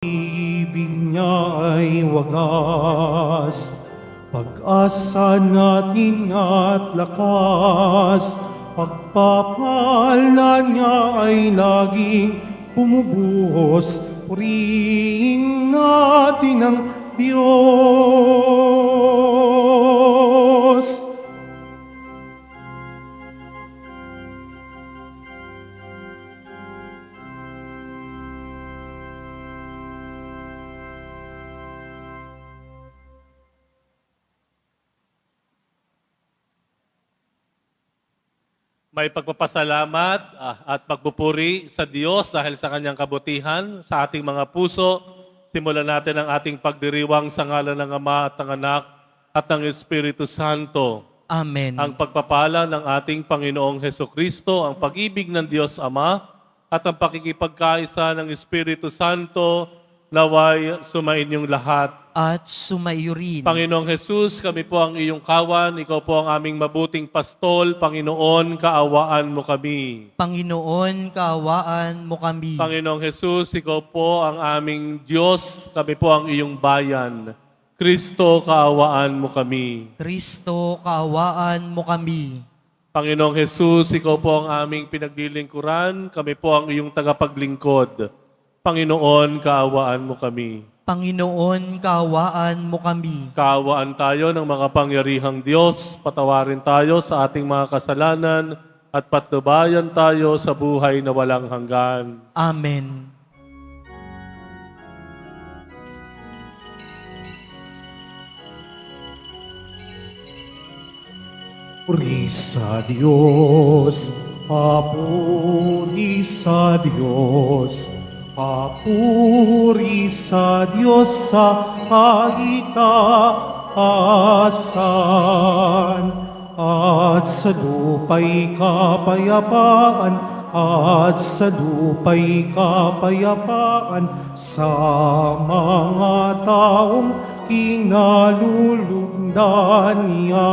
Ibig niya ay wagas, pag-asa natin at lakas, pagpapala niya ay laging bumubuhos, purihin natin ang Diyos. May pagpapasalamat at pagpupuri sa Diyos dahil sa kanyang kabutihan sa ating mga puso. Simulan natin ang ating pagdiriwang sa ngalan ng Ama at ng Anak at ng Espiritu Santo. Amen. Ang pagpapala ng ating Panginoong Hesukristo, ang pag-ibig ng Diyos Ama at ang pakikipagkaisa ng Espiritu Santo naway sumainyong lahat. At sumayo rin. Panginoong Jesus, kami po ang iyong kawan. Ikaw po ang aming mabuting pastol. Panginoon, kaawaan mo kami. Panginoon, kaawaan mo kami. Panginoong Jesus, ikaw po ang aming Diyos. Kami po ang iyong bayan. Kristo, kaawaan mo kami. Kristo, kaawaan mo kami. Panginoong Jesus, ikaw po ang aming pinaglilingkuran. Kami po ang iyong tagapaglingkod. Panginoon, kaawaan mo kami. Panginoon, kaawaan mo kami. Kaawaan tayo ng makapangyarihang Diyos, patawarin tayo sa ating mga kasalanan at patnubayan tayo sa buhay na walang hanggan. Amen. Puri sa Diyos, papuri sa Diyos, papuri sa Diyos sa kaitaasan, at sa lupa'y kapayapaan, at sa lupa'y kapayapaan sa mga taong kinalulugdan niya.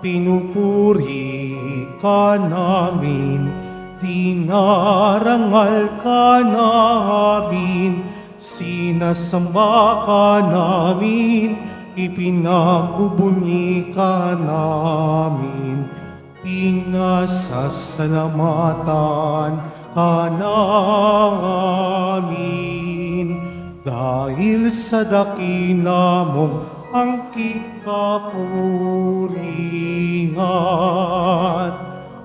Pinupuri ka namin, dinarangal ka namin, sinasamba ka namin, ipinagbubunyi ka namin, pinasasalamatan ka namin. Dahil sa dakila mong ang kikapurihan,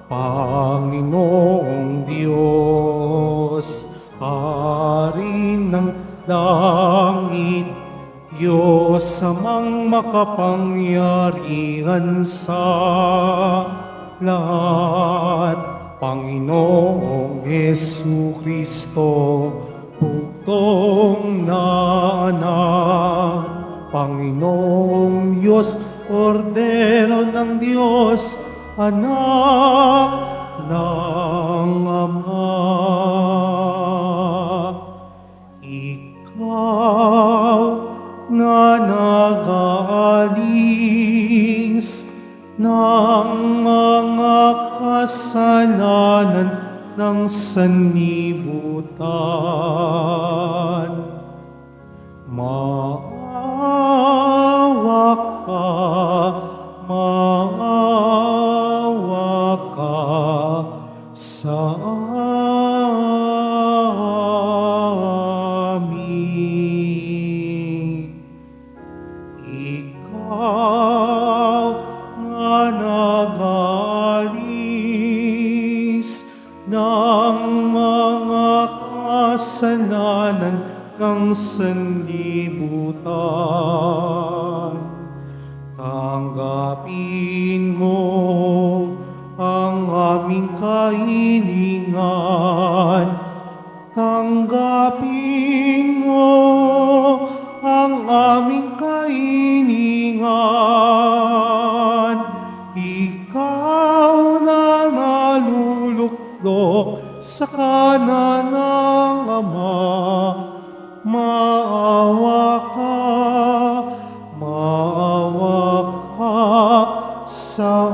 Panginoong Diyos, Hari ng langit, Diyos amang makapangyarihan sa lahat, Panginoong Hesukristo, bugtong na anak, Panginoong Diyos, Kordero ng Diyos, anak ng Ama. Ikaw na nag-aalis ng mga kasalanan ng sanlibutan, maawa ka sa amin. Ikaw na nag-alis ng mga kasalanan ng sanlibutan, tanggapin mo ang aming kahilingan. Tanggapin mo ang aming kahilingan. Ikaw na naluluklok sa kanan ng Ama, maawa ka sa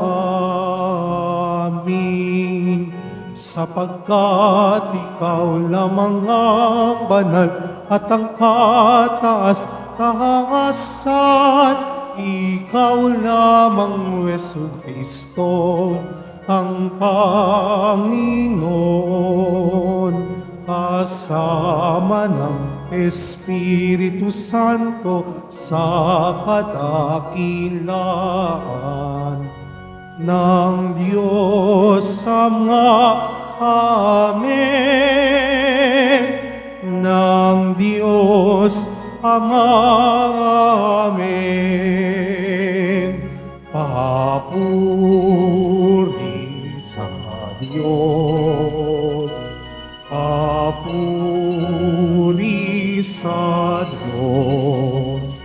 amin, sapagkat ikaw lamang ang banal at ang kataas-taasan. Ikaw lamang, Yesu Kristo, ang Panginoon, kasama ng Espiritu Santo sa kadakilaan ng Diyos Ama. Amen. Ng Diyos Ama. Amen. Papuri sa Diyos. Papuri sa Diyos.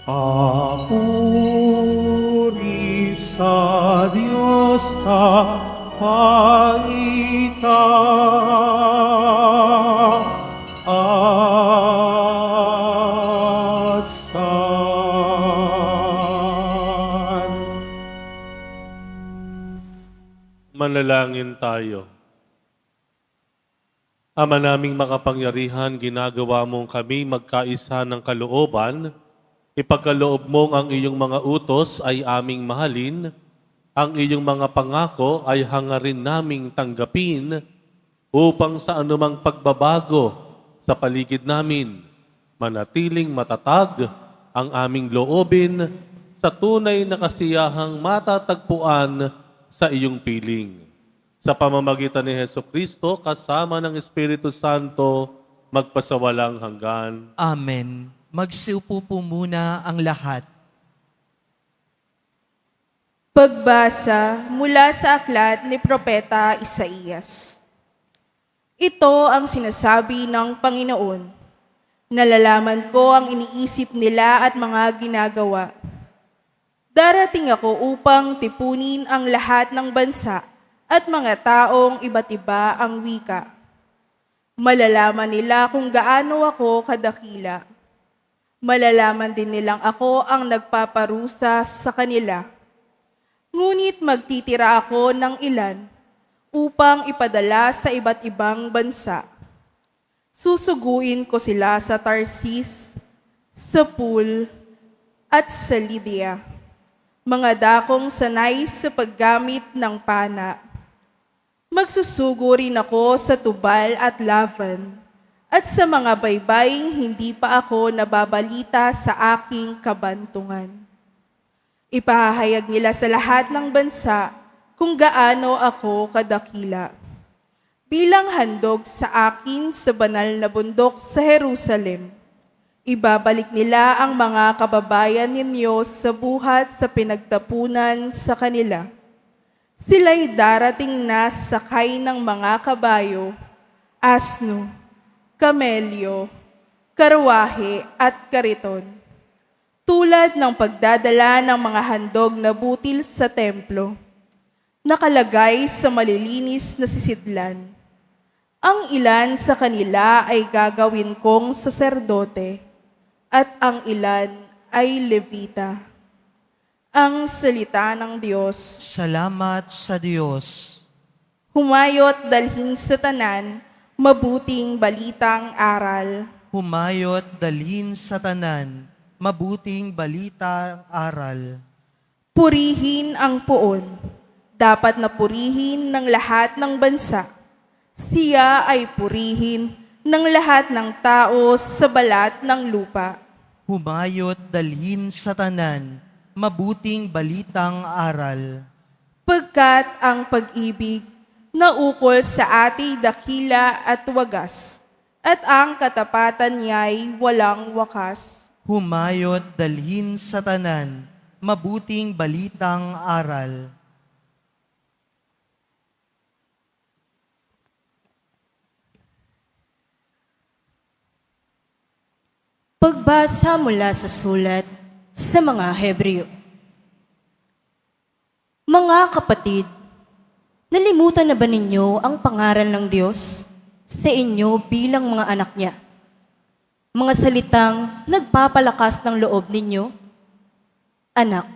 Papuri sa Diyos sa paitaasan. Manalangin tayo. Ama naming makapangyarihan, ginagawa mong kami magkaisa ng kalooban. Ipagkaloob mong ang iyong mga utos ay aming mahalin. Ang iyong mga pangako ay hangarin naming tanggapin upang sa anumang pagbabago sa paligid namin, manatiling matatag ang aming loobin sa tunay na kasiyahang matatagpuan sa iyong piling. Sa pamamagitan ni Jesucristo, kasama ng Espiritu Santo, magpasawalang hanggan. Amen. Magsiupo po muna ang lahat. Pagbasa mula sa aklat ni Propeta Isaías. Ito ang sinasabi ng Panginoon. Nalalaman ko ang iniisip nila at mga ginagawa. Darating ako upang tipunin ang lahat ng bansa at mga taong iba't iba ang wika. Malalaman nila kung gaano ako kadakila. Malalaman din nilang ako ang nagpaparusa sa kanila. Ngunit magtitira ako ng ilan upang ipadala sa iba't ibang bansa. Susuguin ko sila sa Tarsis, sa Pul, at sa Lydia, mga dakong sanay sa paggamit ng pana. Magsusugo rin ako sa Tubal at Lavan, at sa mga baybaying hindi pa ako nababalita sa aking kabantungan. Ipahahayag nila sa lahat ng bansa kung gaano ako kadakila. Bilang handog sa akin sa banal na bundok sa Jerusalem, ibabalik nila ang mga kababayan ninyo sa buhat sa pinagtapunan sa kanila. Sila'y darating na sakay ng mga kabayo, asno, kamelyo, karwahe at kariton. Tulad ng pagdadala ng mga handog na butil sa templo, nakalagay sa malilinis na sisidlan. Ang ilan sa kanila ay gagawin kong saserdote, at ang ilan ay levita. Ang salita ng Diyos. Salamat sa Diyos. Humayot dalhin sa tanan, mabuting balitang aral. Humayot dalhin sa tanan, mabuting balita aral. Purihin ang puon. Dapat na purihin ng lahat ng bansa. Siya ay purihin ng lahat ng tao sa balat ng lupa. Humayot dalhin sa tanan, mabuting balitang aral. Pagkat ang pag-ibig naukol sa ati dakila at wagas, at ang katapatan niya'y walang wakas. Humayot dalhin sa tanan, mabuting balitang aral. Pagbasa mula sa sulat sa mga Hebreo. Mga kapatid, nalimutan na ba ninyo ang pangaral ng Diyos sa inyo bilang mga anak niya? Mga salitang nagpapalakas ng loob ninyo? Anak,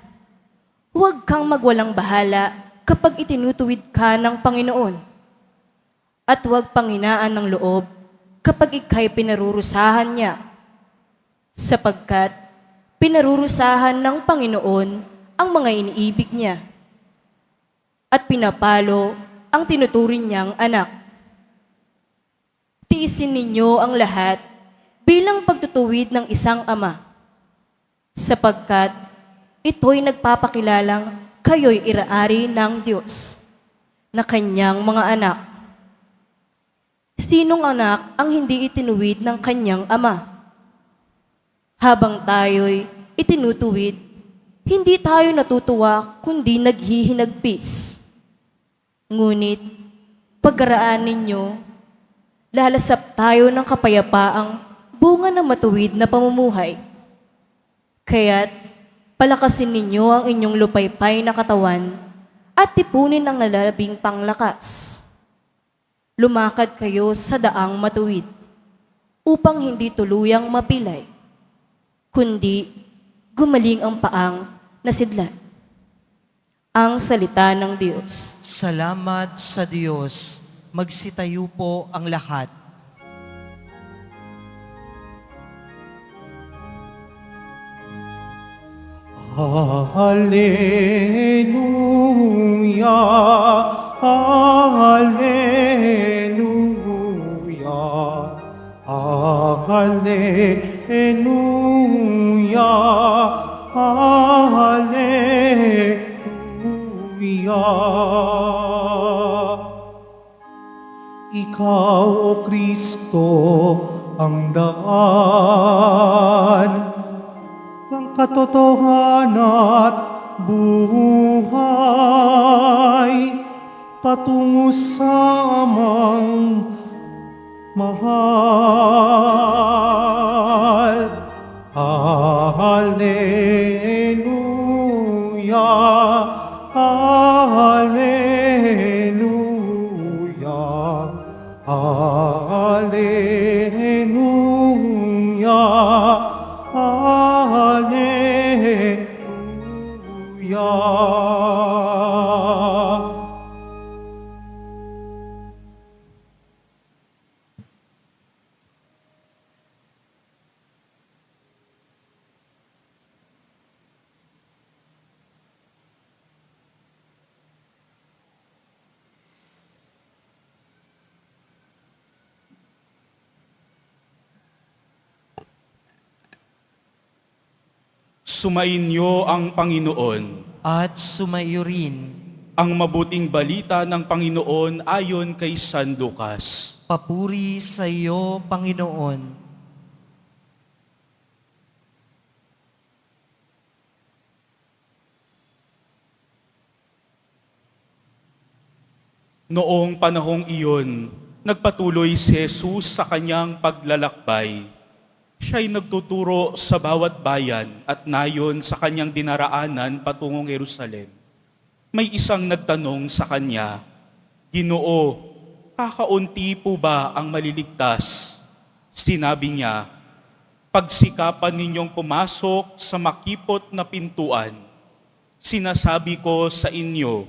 huwag kang magwalang bahala kapag itinutuwid ka ng Panginoon. At huwag panghinaan ng loob kapag ika'y pinarurusahan niya, sapagkat pinarurusahan ng Panginoon ang mga iniibig niya at pinapalo ang tinuturing niyang anak. Tiisin ninyo ang lahat bilang pagtutuwid ng isang ama, sapagkat ito'y nagpapakilalang kayo'y iraari ng Diyos na kanyang mga anak. Sinong anak ang hindi itinuwid ng kanyang ama? Habang tayo'y itinutuwid, hindi tayo natutuwa kundi naghihinagpis. Ngunit, pagkaraan ninyo, lalasap tayo ng kapayapaang bunga ng matuwid na pamumuhay. Kaya't palakasin ninyo ang inyong lupaypay na katawan at tipunin ang nalalabing panglakas. Lumakad kayo sa daang matuwid upang hindi tuluyang mapilay, kundi gumaling ang paang nasidlan. Ang salita ng Diyos. Salamat sa Diyos. Magsitayo po ang lahat. Alleluia, Alleluia, Alleluia, Alleluia. Ikaw, O Kristo, ang daan ng katotohanan at buhay patungo sa amang mahal. Alleluia, Alleluia, Alleluia, Alleluia. Sumainyo ang Panginoon. At sumayo rin. Ang mabuting balita ng Panginoon ayon kay San Lucas. Papuri sa iyo, Panginoon. Noong panahong iyon, nagpatuloy si Jesus sa kanyang paglalakbay. Siya'y nagtuturo sa bawat bayan at nayon sa kanyang dinaraanan patungong Jerusalem. May isang nagtanong sa kanya, "Ginoo, kakaunti po ba ang maliligtas?" Sinabi niya, "Pagsikapan ninyong pumasok sa makipot na pintuan. Sinasabi ko sa inyo,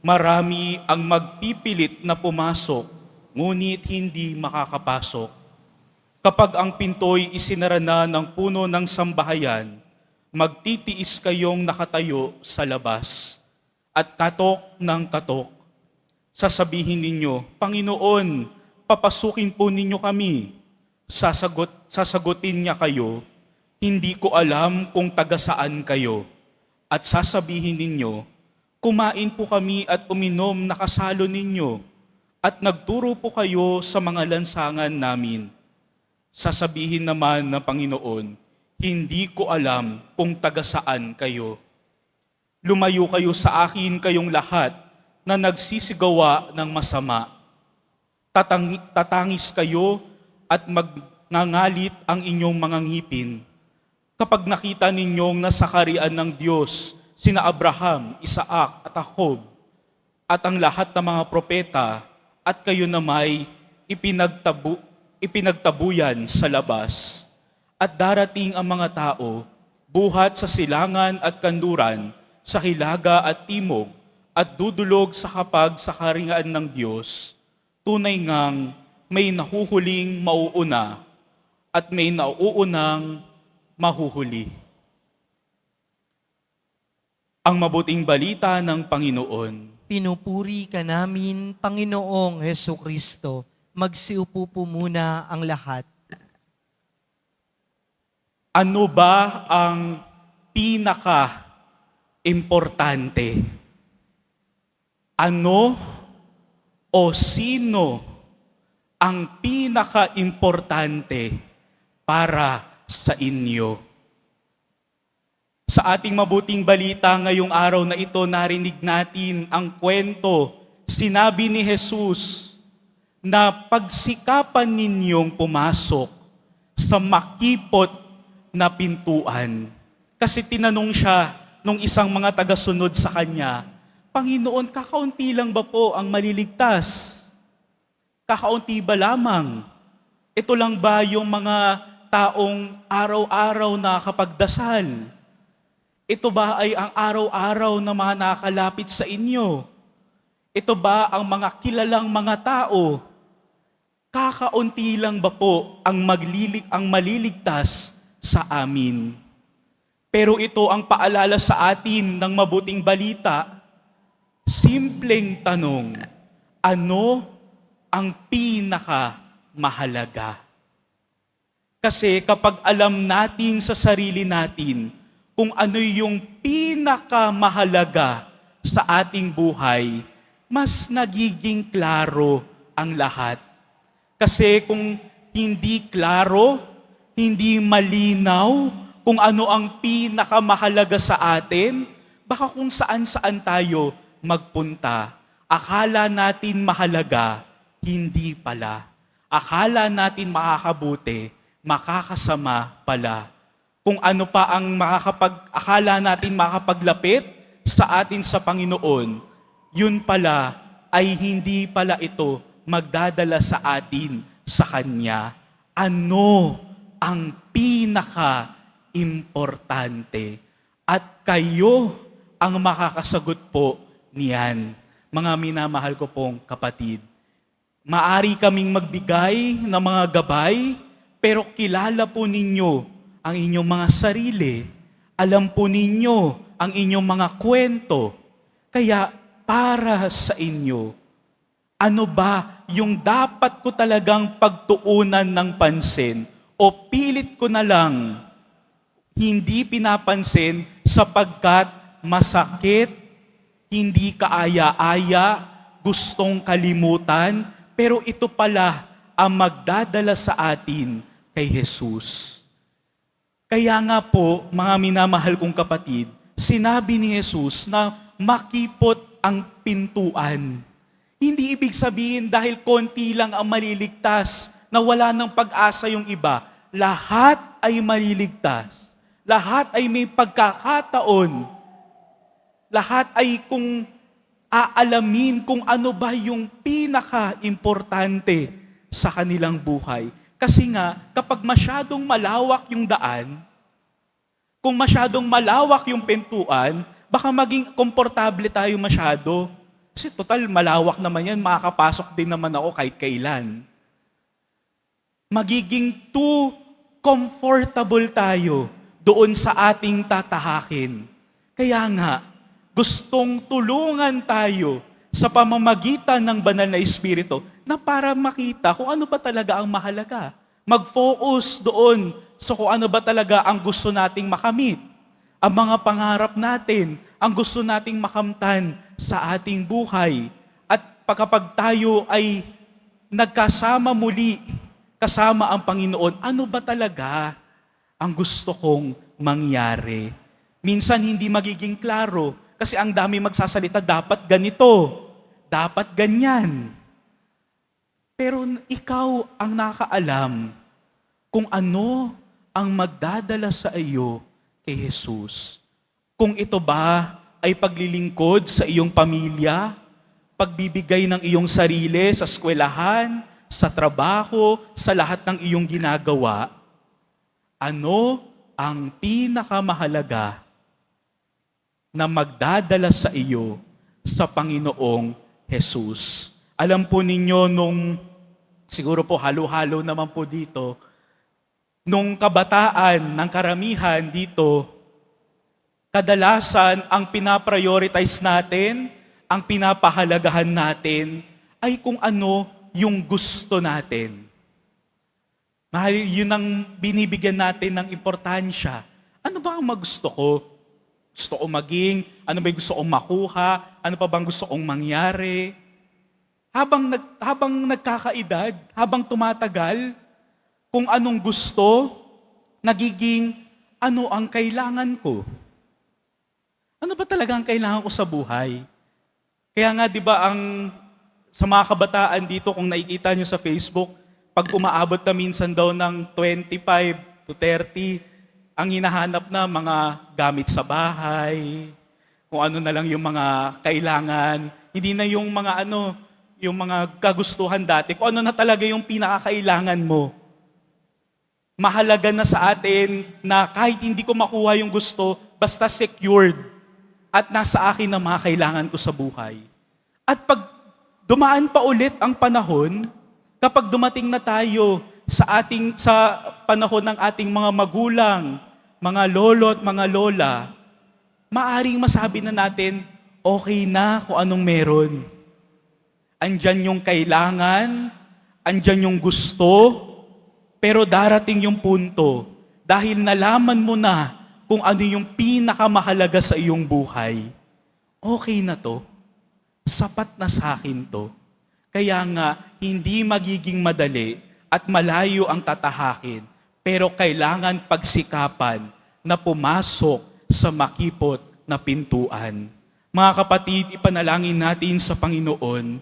marami ang magpipilit na pumasok, ngunit hindi makakapasok. Kapag ang pinto'y isinara na ng puno ng sambahayan, magtitiis kayong nakatayo sa labas at katok ng katok. Sasabihin ninyo, Panginoon, papasukin po ninyo kami. Sasagutin niya kayo, hindi ko alam kung taga saan kayo. At sasabihin ninyo, kumain po kami at uminom na kasalo ninyo, at nagturo po kayo sa mga lansangan namin. Sasabihin naman ng Panginoon, hindi ko alam kung taga saan kayo. Lumayo kayo sa akin kayong lahat na nagsisigawa ng masama. Tatangis kayo at magngangalit ang inyong mga ngipin. Kapag nakita ninyong nasakarian ng Diyos, sina Abraham, Isaac at Jacob, at ang lahat ng mga propeta, at kayo na may ipinagtabuyan sa labas. At darating ang mga tao, buhat sa silangan at kanluran, sa hilaga at timog, at dudulog sa kapag sa karingaan ng Diyos. Tunay ngang may nahuhuling mauuna at may nauunang mahuhuli. Ang mabuting balita ng Panginoon. Pinupuri ka namin, Panginoong Heso Kristo. Magsiupo po muna ang lahat. Ano ba ang pinaka-importante? Ano o sino ang pinaka-importante para sa inyo? Sa ating mabuting balita ngayong araw na ito, narinig natin ang kwento. Sinabi ni Jesus na pagsikapan ninyong pumasok sa makipot na pintuan. Kasi tinanong siya nung isang mga tagasunod sa kanya, Panginoon, kakaunti lang ba po ang maliligtas? Kakaunti ba lamang? Ito lang ba yung mga taong araw-araw nakakapagdasal? Ito ba ay ang araw-araw na mga nakakalapit sa inyo? Ito ba ang mga kilalang mga tao? Kakaunti lang ba po ang maliligtas sa amin? Pero ito ang paalala sa atin ng mabuting balita. Simpleng tanong, ano ang pinakamahalaga? Kasi kapag alam natin sa sarili natin kung ano yung pinakamahalaga sa ating buhay, mas nagiging klaro ang lahat. Kasi kung hindi klaro, hindi malinaw kung ano ang pinakamahalaga sa atin, baka kung saan-saan tayo magpunta. Akala natin mahalaga, hindi pala. Akala natin makakabuti, makakasama pala. Kung ano pa ang akala natin makakapaglapit sa atin sa Panginoon, yun pala ay hindi pala ito magdadala sa atin sa Kanya. Ano ang pinaka-importante? At kayo ang makakasagot po niyan. Mga minamahal ko pong kapatid, maari kaming magbigay ng mga gabay, pero kilala po ninyo ang inyong mga sarili. Alam po ninyo ang inyong mga kwento. Kaya para sa inyo, ano ba yung dapat ko talagang pagtuunan ng pansin o pilit ko na lang hindi pinapansin sapagkat masakit, hindi kaaya-aya, gustong kalimutan, pero ito pala ang magdadala sa atin kay Jesus. Kaya nga po, mga minamahal kong kapatid, sinabi ni Jesus na makipot ang pintuan. Hindi ibig sabihin dahil konti lang ang maliligtas, na wala ng pag-asa yung iba. Lahat ay maliligtas. Lahat ay may pagkakataon. Lahat ay kung aalamin kung ano ba yung pinaka-importante sa kanilang buhay. Kasi nga, kapag masyadong malawak yung daan, kung masyadong malawak yung pintuan, baka maging komportable tayo masyado. Kasi total, malawak naman yan, makakapasok din naman ako kahit kailan. Magiging too comfortable tayo doon sa ating tatahakin. Kaya nga, gustong tulungan tayo sa pamamagitan ng banal na Espiritu na para makita kung ano ba talaga ang mahalaga. Mag-focus doon sa kung ano ba talaga ang gusto nating makamit. Ang mga pangarap natin, ang gusto nating makamtan sa ating buhay. At pagkapag tayo ay nagkasama muli, kasama ang Panginoon, ano ba talaga ang gusto kong mangyari? Minsan hindi magiging klaro kasi ang dami magsasalita, dapat ganito, dapat ganyan. Pero ikaw ang nakaalam kung ano ang magdadala sa iyo kay Jesus. Kung ito ba ay paglilingkod sa iyong pamilya, pagbibigay ng iyong sarili sa eskwelahan, sa trabaho, sa lahat ng iyong ginagawa, ano ang pinakamahalaga na magdadala sa iyo sa Panginoong Jesus? Alam po ninyo, nung siguro po halo-halo naman po dito, nung kabataan ng karamihan dito, kadalasan ang pinaprioritize natin, ang pinapahalagahan natin, ay kung ano yung gusto natin. Mahal, yun ang binibigyan natin ng importansya. Ano ba ang magusto ko? Gusto ko maging? Ano ba yung gusto kong makuha? Ano pa bang gusto kong mangyari? Habang nagkakaedad, habang tumatagal, kung anong gusto, nagiging ano ang kailangan ko. Ano ba talaga ang kailangan ko sa buhay? Kaya nga, di ba, sa mga kabataan dito, kung nakikita nyo sa Facebook, pag umaabot na minsan daw ng 25 to 30, ang hinahanap na mga gamit sa bahay, kung ano na lang yung mga kailangan, hindi na yung mga kagustuhan dati, kung ano na talaga yung pinakakailangan mo. Mahalaga na sa atin na kahit hindi ko makuha yung gusto, basta secured at nasa akin na mga kailangan ko sa buhay. At pag dumaan pa ulit ang panahon, kapag dumating na tayo sa panahon ng ating mga magulang, mga lolo at mga lola, maaring masabi na natin, okay na kung anong meron. Andyan yung kailangan, andyan yung gusto, pero darating yung punto, dahil nalaman mo na kung ano yung pinakamahalaga sa iyong buhay, okay na to, sapat na sa akin to. Kaya nga, hindi magiging madali at malayo ang tatahakin, pero kailangan pagsikapan na pumasok sa makipot na pintuan. Mga kapatid, ipanalangin natin sa Panginoon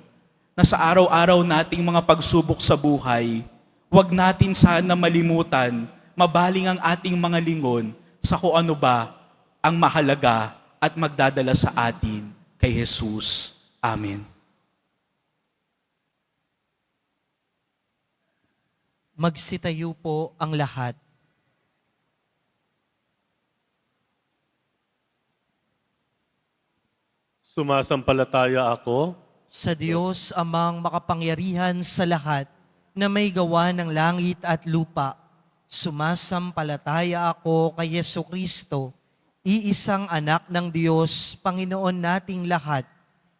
na sa araw-araw nating mga pagsubok sa buhay, huwag natin sana malimutan, mabaling ang ating mga lingon sa kung ano ba ang mahalaga at magdadala sa atin kay Jesus. Amen. Magsitayo po ang lahat. Sumasampalataya ako Sa Diyos amang makapangyarihan sa lahat, na may gawa ng langit at lupa. Sumasampalataya ako kay Jesucristo, iisang anak ng Diyos, Panginoon nating lahat.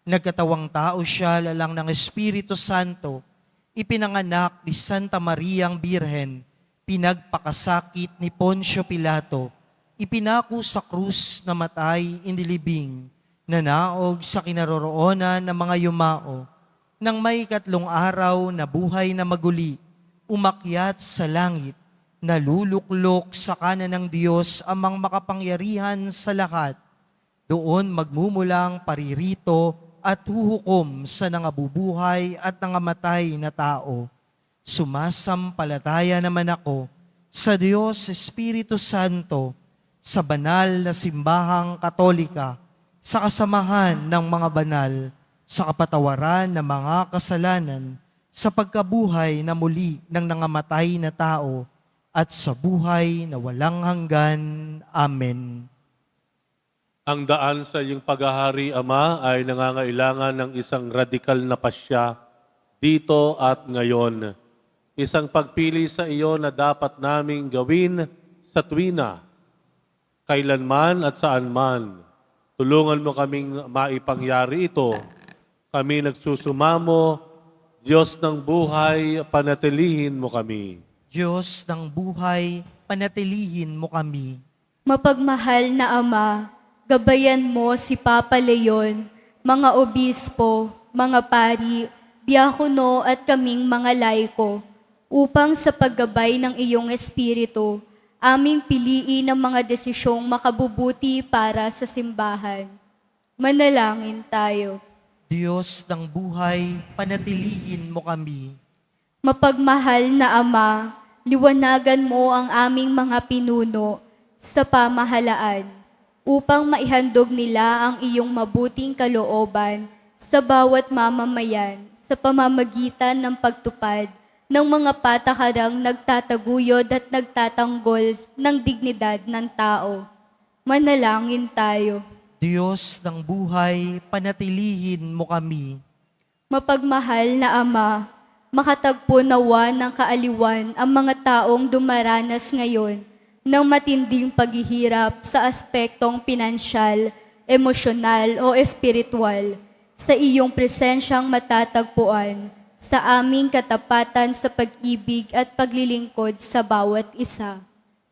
Nagkatawang tao siya lalang ng Espiritu Santo, ipinanganak ni Santa Mariang Birhen, pinagpakasakit ni Poncio Pilato, ipinako sa krus na matay inilibing, nanaog sa kinaroroonan ng mga yumao, nang may 3 araw na buhay na maguli, umakyat sa langit, naluluklok sa kanan ng Diyos amang makapangyarihan sa lahat. Doon magmumulang paririto at huhukom sa nangabubuhay at nangamatay na tao. Sumasampalataya naman ako sa Diyos Espiritu Santo, sa banal na simbahang Katolika, sa kasamahan ng mga banal, sa kapatawaran ng mga kasalanan, sa pagkabuhay na muli ng nangamatay na tao, at sa buhay na walang hanggan. Amen. Ang daan sa iyong paghahari, Ama, ay nangangailangan ng isang radikal na pasya dito at ngayon. Isang pagpili sa iyo na dapat naming gawin sa tuwina, kailanman at saan man. Tulungan mo kaming maipangyari ito. Kami nagsusumamo, Diyos ng buhay, panatilihin mo kami. Diyos ng buhay, panatilihin mo kami. Mapagmahal na Ama, gabayan mo si Papa Leon, mga obispo, mga pari, diakono at kaming mga laiko, upang sa paggabay ng iyong Espiritu, aming piliin ang mga desisyong makabubuti para sa simbahan. Manalangin tayo. Diyos ng buhay, panatilihin mo kami. Mapagmahal na Ama, liwanagan mo ang aming mga pinuno sa pamahalaan upang maihandog nila ang iyong mabuting kalooban sa bawat mamamayan sa pamamagitan ng pagtupad ng mga patakarang nagtataguyod at nagtatanggol ng dignidad ng tao. Manalangin tayo. Diyos ng buhay, panatilihin mo kami. Mapagmahal na Ama, Makatagpo nawa ng kaaliwan ang mga taong dumaranas ngayon ng matinding paghihirap sa aspektong pinansyal, emosyonal o espiritual. Sa iyong presensyang matatagpuan sa aming katapatan sa pag-ibig at paglilingkod sa bawat isa.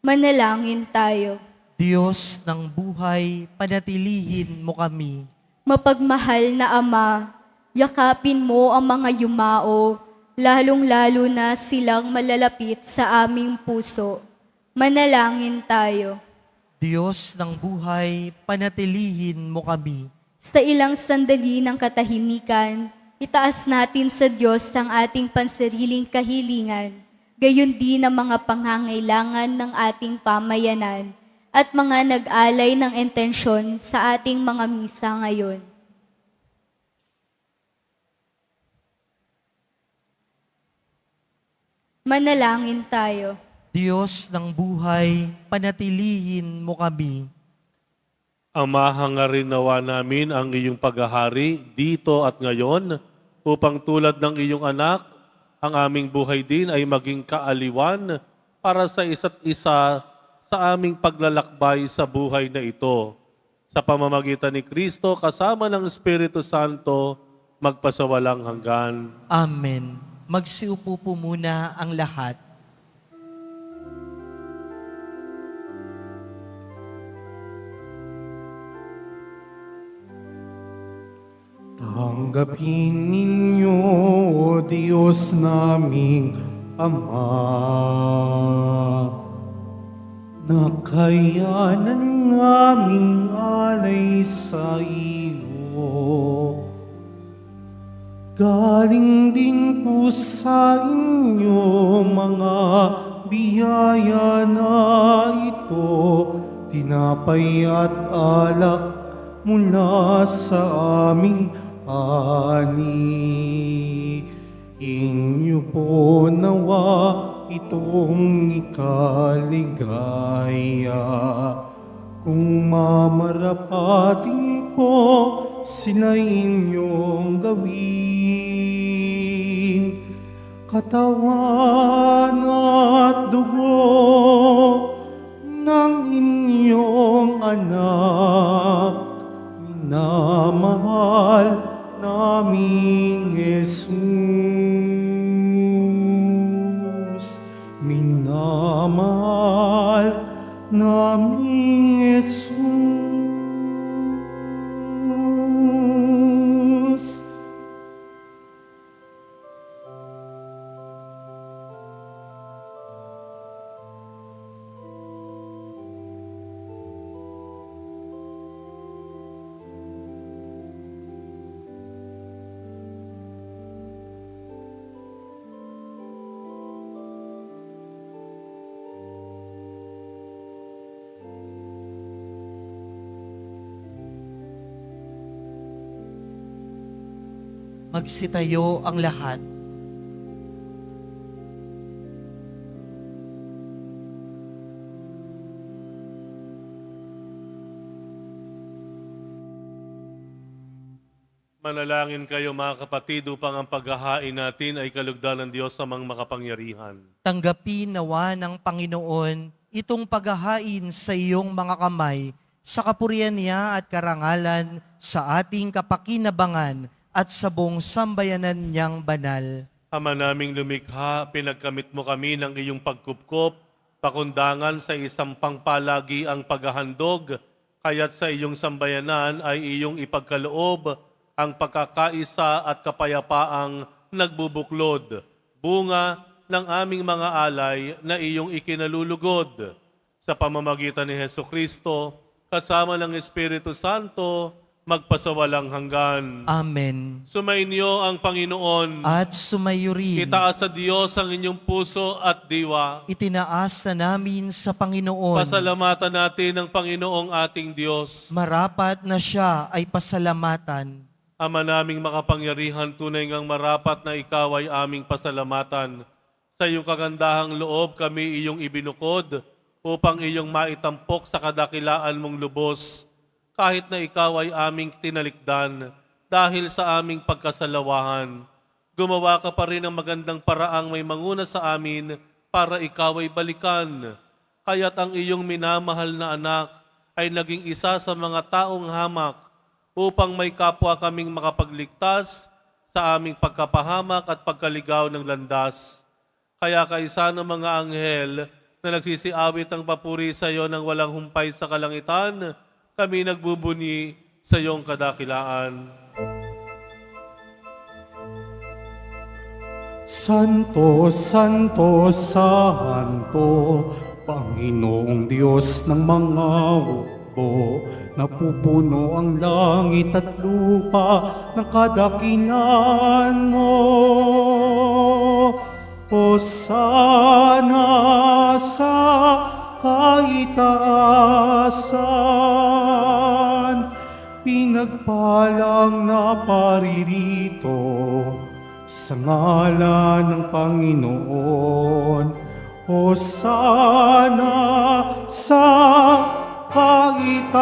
Manalangin tayo. Diyos ng buhay, panatilihin mo kami. Mapagmahal na Ama, yakapin mo ang mga yumao, lalong-lalo na silang malalapit sa aming puso. Manalangin tayo. Diyos ng buhay, panatilihin mo kami. Sa ilang sandali ng katahimikan, itaas natin sa Diyos ang ating pansariling kahilingan, gayon din ang mga pangangailangan ng ating pamayanan at mga nag-alay ng intensyon sa ating mga misa ngayon. Manalangin tayo. Diyos ng buhay, panatilihin mo kami. Ama, hangarin nawa namin ang iyong paghahari dito at ngayon upang tulad ng iyong anak, ang aming buhay din ay maging kaaliwan para sa isa't isa sa aming paglalakbay sa buhay na ito. Sa pamamagitan ni Kristo kasama ng Espiritu Santo, magpasawalang hanggan. Amen. Magsiupo po muna ang lahat. Tanggapin ninyo, O Diyos naming Ama, na kayanan naming alay sa iyo. Galing din po sa inyo mga biyaya na ito, tinapay at alak mula sa aming ani. Inyo po nawa itong ikaligaya. Kung mamarapating po sila inyong gawin, katawan at dugo ng inyong anak, minamahal naming Jesus. Minamahal naming Jesus. Magsitayo ang lahat. Manalangin kayo mga kapatid upang ang paghahain natin ay kalugdan ng Diyos sa mga makapangyarihan. Tanggapin nawa ng Panginoon itong paghahain sa iyong mga kamay sa kapurihan niya at karangalan sa ating kapakinabangan at sa buong sambayanan niyang banal. Ama naming lumikha, pinagkamit mo kami ng iyong pagkupkop, pakundangan sa isang pangpalagi ang paghahandog, kaya't sa iyong sambayanan ay iyong ipagkaloob ang pagkakaisa at kapayapaang nagbubuklod, bunga ng aming mga alay na iyong ikinalulugod. Sa pamamagitan ni Hesukristo, kasama ng Espiritu Santo, magpasawalang hanggan. Amen. Sumainyo ang Panginoon. At sumayo rin, Itaas sa Diyos ang inyong puso at diwa. itinaas na namin sa Panginoon. Pasalamatan natin ang Panginoong ating Diyos. Marapat na siya ay pasalamatan. Ama naming makapangyarihan, tunay ngang marapat na ikaw ay aming pasalamatan. Sa iyong kagandahang loob kami iyong ibinukod upang iyong maitampok sa kadakilaan mong lubos. Kahit na ikaw ay aming tinalikdan dahil sa aming pagkasalawahan. gumawa ka pa rin ng magandang paraang may manguna sa amin para ikaw ay balikan. Kaya't ang iyong minamahal na anak ay naging isa sa mga taong hamak upang may kapwa kaming makapagligtas sa aming pagkapahamak at pagkaligaw ng landas. Kaya kaisa ng mga anghel na nagsisiawit ang papuri sa iyo ng walang humpay sa kalangitan, kami nagbubunyi sa iyong kadakilaan. Santo, Santo, Santo, Panginoong Diyos ng mga hukbo, napupuno ang langit at lupa ng kadakilan mo. Hosana sa kaitaasan, pinagpalang na paririto sa ngalan ng Panginoon. Hosana sa kaitaasan.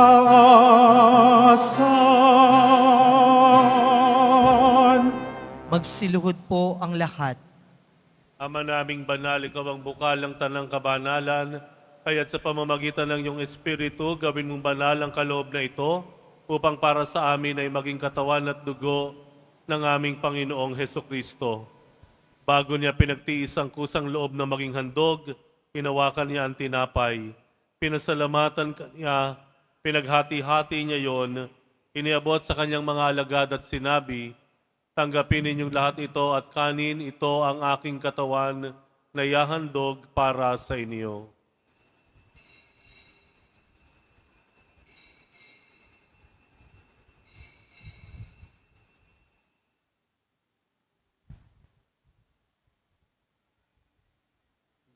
Magsiluhod po ang lahat. Ama naming banal, ikaw ang bukal ng tanang kabanalan, kaya't sa pamamagitan ng iyong Espiritu, gawin mong banal ang kaloob na ito, upang para sa amin ay maging katawan at dugo ng aming Panginoong Hesukristo. Bago niya pinagtiis ang kusang loob na maging handog, hinawakan niya ang tinapay. Pinasalamatan niya, pinaghati-hati niya yon, iniabot sa kanyang mga alagad at sinabi, tanggapin ninyong lahat ito at kanin, ito ang aking katawan na ihahandog para sa inyo.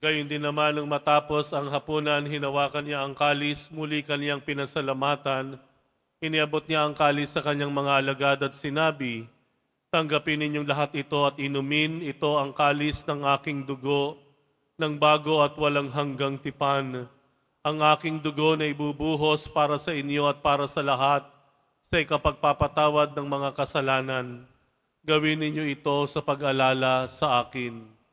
Gayon din naman nung matapos ang hapunan, hinawakan niya ang kalis, muli kaniyang pinasalamatan. Iniabot niya ang kalis sa kanyang mga alagad at sinabi, tanggapin ninyong lahat ito at inumin, ito ang kalis ng aking dugo, ng bago at walang hanggang tipan. Ang aking dugo na ibubuhos para sa inyo at para sa lahat sa ikapagpapatawad ng mga kasalanan. Gawin ninyo ito sa pag-alala sa akin.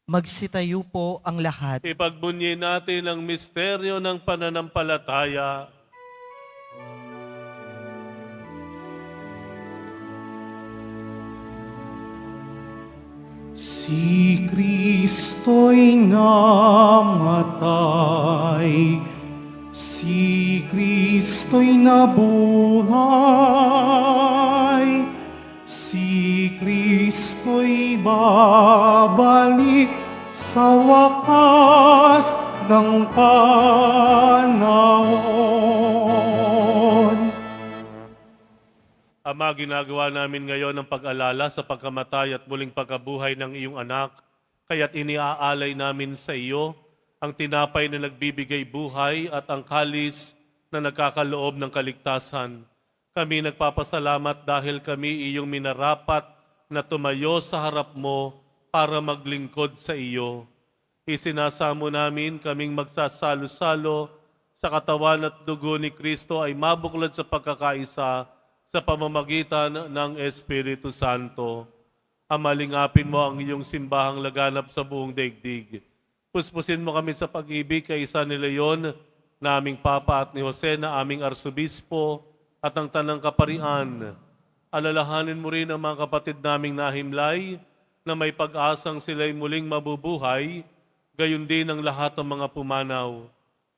Magsitayo po ang lahat. Ipagbunyi natin ang misteryo ng pananampalataya. Si Kristo'y namatay, si Kristo'y nabuhay, si Kristo'y babalik sa wakas ng panahon. Ama, ginagawa namin ngayon ang pag-alala sa pagkamatay at muling pagkabuhay ng iyong anak, kaya't iniaalay namin sa iyo ang tinapay na nagbibigay buhay at ang kalis na nagkakaloob ng kaligtasan. Kami nagpapasalamat dahil kami iyong minarapat na tumayo sa harap mo para maglingkod sa iyo. Isinasamo namin kaming magsasalo-salo sa katawan at dugo ni Kristo ay mabuklod sa pagkakaisa sa pamamagitan ng Espiritu Santo. Amalingapin mo ang iyong simbahang laganap sa buong daigdig. Puspusin mo kami sa pag-ibig kay San Leon, na aming Papa at ni Jose na aming Arsobispo at ang Tanang Kaparian. Alalahanin mo rin ang mga kapatid naming nahimlay na may pag-asang sila'y muling mabubuhay, gayon din ang lahat ng mga pumanaw.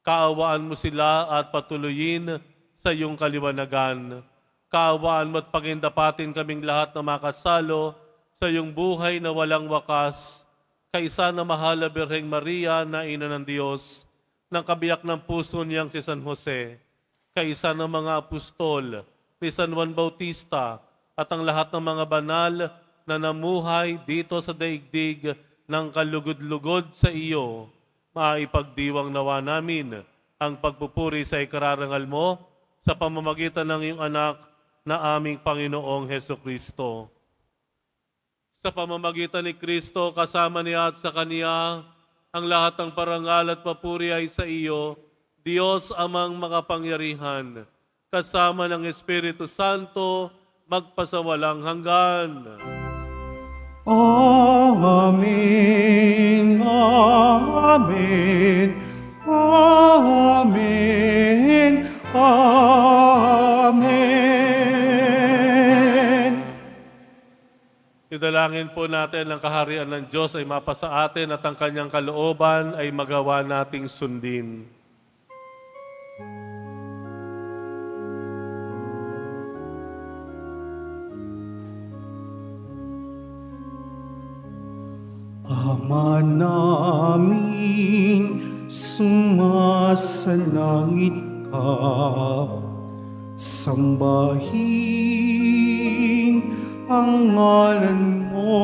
Kaawaan mo sila at patuloyin sa iyong kaliwanagan. Kaawaan mo at pagindapatin kaming lahat na makasalo sa iyong buhay na walang wakas, kaisa na mahal na Birheng Maria na Ina ng Diyos, ng kabiyak ng puso niyang si San Jose, kaisa ng mga apostol, ni San Juan Bautista, at ang lahat ng mga banal na namuhay dito sa daigdig ng kalugod-lugod sa iyo, maipagdiwang nawa namin ang pagpupuri sa ikararangal mo sa pamamagitan ng iyong anak na aming Panginoong Hesukristo. Sa pamamagitan ni Kristo, kasama niya at sa Kaniya, Ang lahat ng parangal at papuri ay sa iyo, Diyos amang makapangyarihan, kasama ng Espiritu Santo, magpasawalang hanggan. Amen. Amen. Amen. Amen. Idalangin po natin ang kaharian ng Diyos ay mapasa atin at ang kanyang kalooban ay magawa nating sundin. Ama namin, sumasalangit ka, sambahin ang ngalan mo,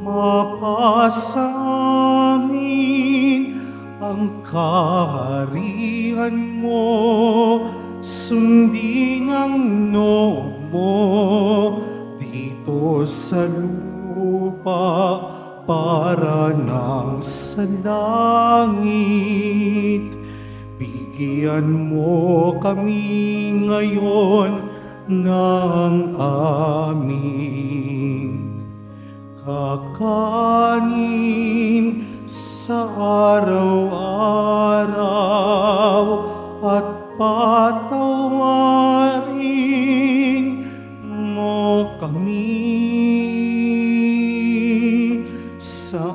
mapasamin ang kaharian mo, sundin ang noob mo dito sa lupa para nang sa langit. Bigyan mo kami ngayon ng aming kakanin sa araw-araw at patawarin mo kami sa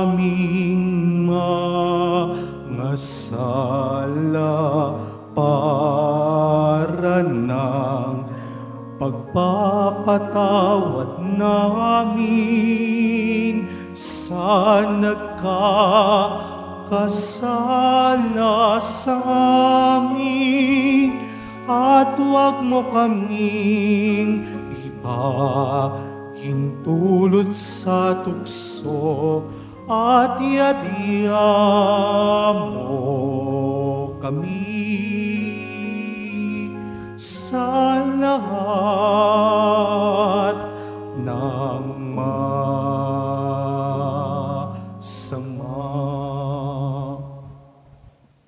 aming mga sala para ng pagpapatawad namin sa nagkakasala sa amin, at huwag mo kaming hintulot sa tukso at iadya mo kami sa lahat ng masama.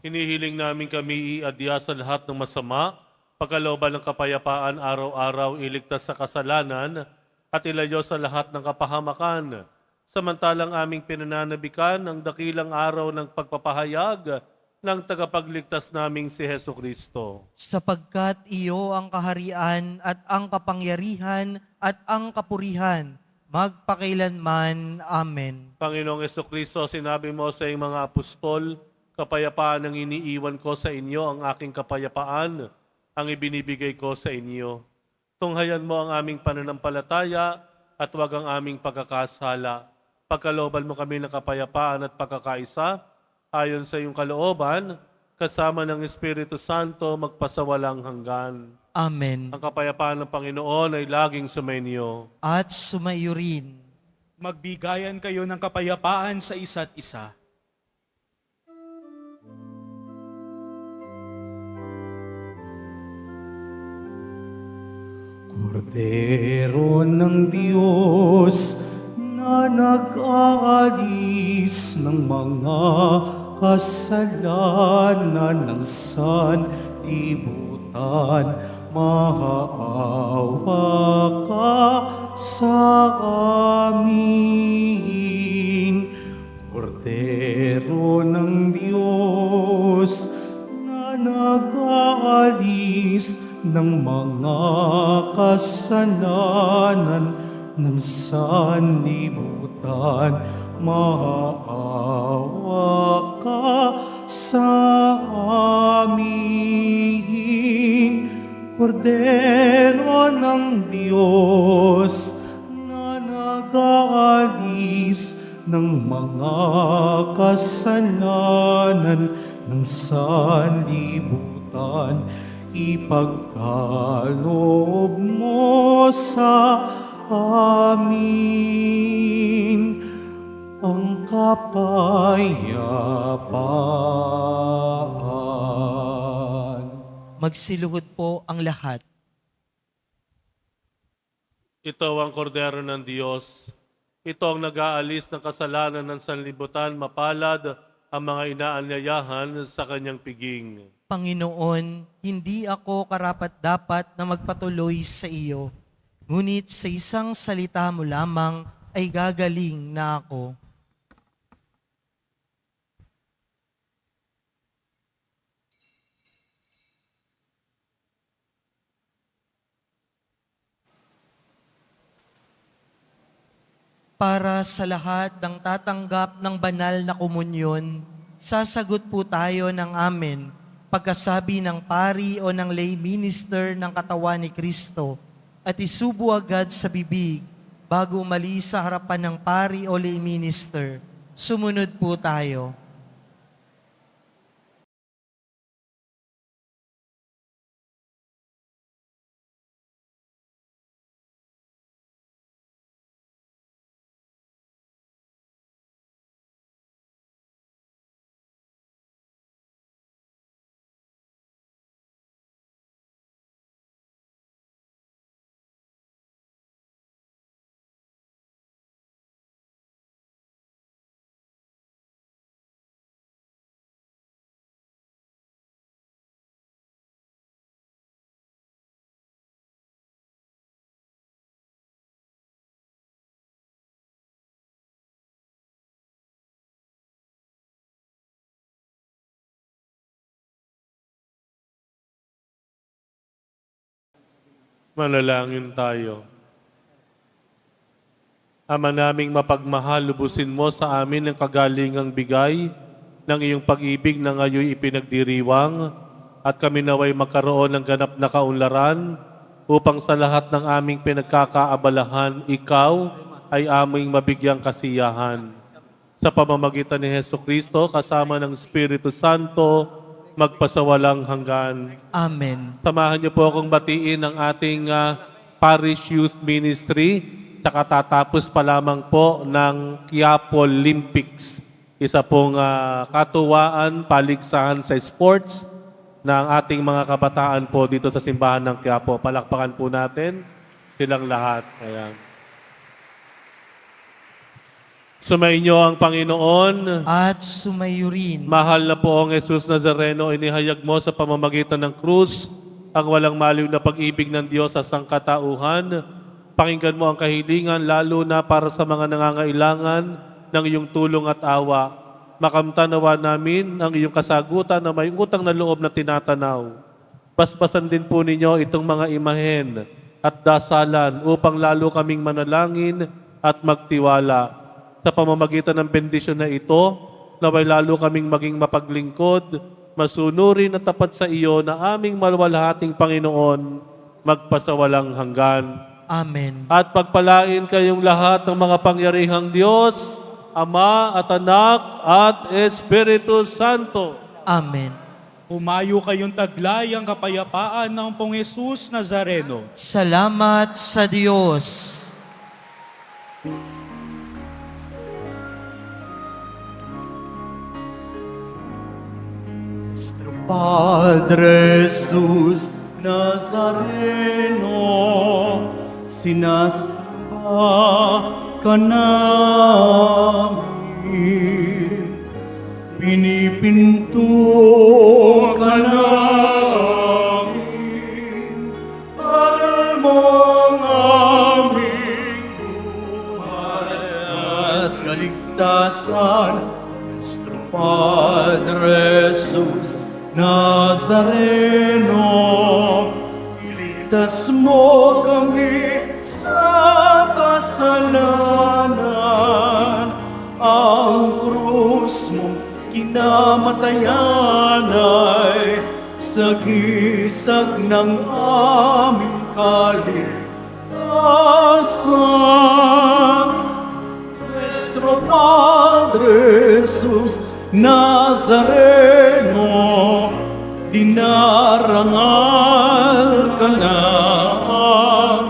Hinihiling namin kami iadya sa lahat ng masama, pagkalooban ng kapayapaan araw-araw, iligtas sa kasalanan, at ilayo sa lahat ng kapahamakan. Samantalang aming pinananabikan ang dakilang araw ng pagpapahayag ng tagapagligtas naming si Heso Kristo. Sapagkat iyo ang kaharian at ang kapangyarihan at ang kapurihan, magpakailanman. Amen. Panginoong Heso Kristo, sinabi mo sa iyong mga apostol, kapayapaan ang iniiwan ko sa inyo, ang aking kapayapaan ang ibinibigay ko sa inyo. Tunghayan mo ang aming pananampalataya at huwag ang aming pagkakasala. Pagkalooban mo kami ng kapayapaan at pagkakaisa, ayon sa iyong kalooban, kasama ng Espiritu Santo, magpasawalang hanggan. Amen. Ang kapayapaan ng Panginoon ay laging sumainyo. At sumayo rin. Magbigayan kayo ng kapayapaan sa isa't isa. Kordero ng Diyos na nag-aalis ng mga kasalanan ng sanlibutan, maawa ka sa amin. Kordero ng Diyos na nag-aalis ng mga kasalanan ng sanlibutan, maawa ka sa amin. Kordero ng Diyos na nag-aalis ng mga kasalanan ng sanlibutan, ipagkaloob mo sa amin ang kapayapaan. Magsiluhod po ang lahat. Ito ang kordero ng Diyos Ito ang nag-aalis ng kasalanan ng sanlibutan, mapalad ang mga inaanyayahan sa kanyang piging. Panginoon, hindi ako karapat-dapat na magpatuloy sa iyo, ngunit sa isang salita mo lamang ay gagaling na ako. Para sa lahat ng tatanggap ng banal na komunyon, sasagot po tayo ng amen pagkasabi ng pari o ng lay minister ng katawan ni Kristo at isubo agad sa bibig bago umalis sa harapan ng pari o lay minister. Sumunod po tayo. Manalangin tayo. Ama naming mapagmahal, lubusin mo sa amin ang kagalingang bigay ng iyong pag-ibig na ngayon ipinagdiriwang at kami naway magkaroon ng ganap na kaunlaran upang sa lahat ng aming pinagkakaabalahan, ikaw ay aming mabigyang kasiyahan. Sa pamamagitan ni Hesukristo kasama ng Espiritu Santo, magpasawalang hanggan. Amen. Samahan niyo po akong batiin ang ating Parish Youth Ministry sa katatapos pa lamang po ng Quiapo Olympics. Isa pong katuwaan, paligsahan sa sports ng ating mga kabataan po dito sa simbahan ng Quiapo. Palakpakan po natin silang lahat. Ayan. Sumainyo ang Panginoon. At sumayo rin. Mahal na po ang Jesus Nazareno, inihayag mo sa pamamagitan ng krus ang walang maliw na pag-ibig ng Diyos sa sangkatauhan. Pakinggan mo ang kahilingan, lalo na para sa mga nangangailangan ng iyong tulong at awa. Makamtanawa namin ang iyong kasagutan na may utang na loob na tinatanaw. Basbasan din po ninyo itong mga imahen at dasalan upang lalo kaming manalangin at magtiwala. Sa pamamagitan ng bendisyon na ito, naway lalo kaming maging mapaglingkod, masunurin at tapat sa iyo na aming malwalhating Panginoon, magpasawalang hanggan. Amen. At pagpalain kayong lahat ng mga pangyarihang Diyos, Ama at Anak at Espiritu Santo. Amen. Humayo kayong taglay ang kapayapaan ng Pong Jesus Nazareno. Salamat sa Diyos. Nuestro Padre Jesús Nazareno, sinasamba ka namin, pinipinto ka namin, aral mo ang aming buhay at kaligtasan. Nuestro Padre Jesús Nazareno, iligtas mo kami sa kasalanan. Ang krus mong kinamatayan ay sagisag ng aming kaligtasan. Nuestro Padre Jesús Nazareno, dinarangal ka namin.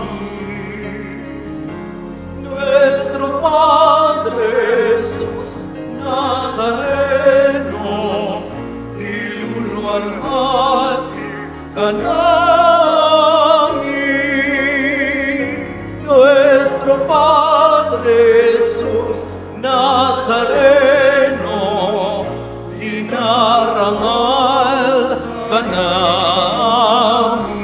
Nuestro Padre Jesús Nazareno, niluluwalhati ka namin. Nuestro Padre Padre Jesus Nazareno, dinarangal ka namin.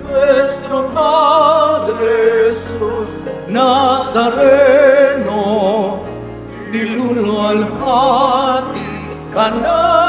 Nuestro Padre Jesus Nazareno, niluluwalhati ka namin.